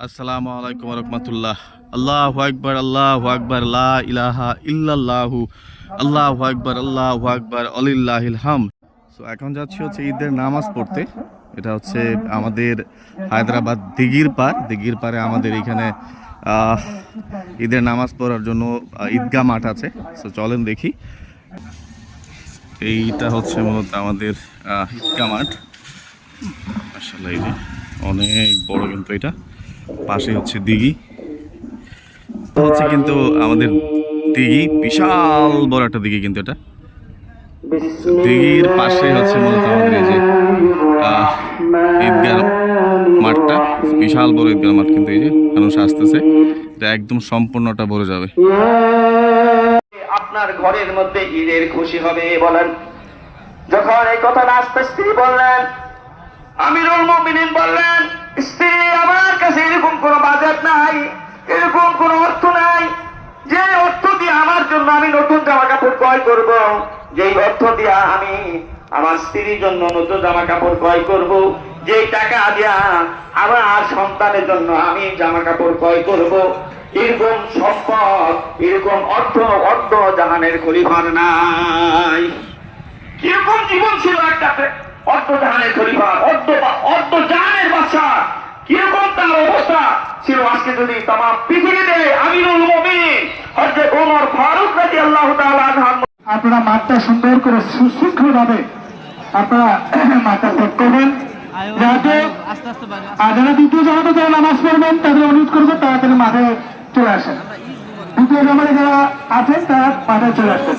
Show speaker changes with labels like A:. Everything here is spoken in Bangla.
A: আসসালামু আলাইকুম রহমতুল্লাহ। আল্লাহু আকবার, আল্লাহু আকবার, লা ইলাহা ইল্লাল্লাহু, আল্লাহু আকবার, আল্লাহু আকবার, আলিল্লাহিল হামদ। সো এখন যাচ্ছি হচ্ছে ঈদের নামাজ পড়তে। এটা হচ্ছে আমাদের হায়দ্রাবাদ দিঘির পারে আমাদের এখানে ঈদের নামাজ পড়ার জন্য ঈদগাহ মাঠ আছে। সো চলেন দেখি। এইটা হচ্ছে মূলত আমাদের ঈদগাহ মাঠ। মাশাআল্লাহ, এই যে অনেক বড়, কিন্তু এটা পাশে হচ্ছে দিঘি হচ্ছে, কিন্তু আমাদের দিঘি বিশাল বড় একটা দিঘি, কিন্তু এটা দিঘির পাশে হচ্ছে মূলত আমাদের এই যে ঈদগাহ মাঠটা, বিশাল বড় ঈদগাহ মাঠ, কিন্তু এই যে মানুষ আসতেছে, এটা একদম সম্পূর্ণটা ভরে যাবে।
B: আপনার ঘরের মধ্যে ঈদের খুশি হবে বলেন। যখন এই কথাটা আস্তে স্ত্রী বললেন, আমিরুল মুমিনিন বললেন, স্ত্রী আমার কাছে এরকম কোনো বাজেট নাই, এরকম কোনো অর্থ নাই যে অর্থ দিয়ে আমার জন্য আমি নতুন জামা কাপড় ক্রয় করব, যেই অর্থ দিয়া আমি আমার স্ত্রীর জন্য নতুন জামা কাপড় ক্রয় করব, যেই টাকা দিয়া আমার সন্তানের জন্য আমি জামা কাপড় ক্রয় করব, এরকম সম্পদ, এরকম অর্থ জাহানের খলিফার নাই। কিরকম জীবন ছিল একটা অর্ধ জাহানের খলিফা, অর্ধ জাহানের বাদশা, কিরকম তার অবস্থা ছিল। আজকে যদি তামাম পৃথিবীতে আমিরুল মুমিনিন হযরত ওমর ফারুক রাদিয়াল্লাহু তাআলা আনহু,
C: আপনারা মাঠটা সুন্দর করে সুশৃঙ্খল ভাবে আপনারা মাঠটা ত্যাগ করবেন, যাতে যারা দ্বিতীয় জামাতে যারা নামাজ পড়বেন তাদের অনুরোধ করবো তাড়াতাড়ি মাঠে চলে আসেন। দ্বিতীয় জামাতে যারা আছেন তারা মাঠে চলে আসবেন।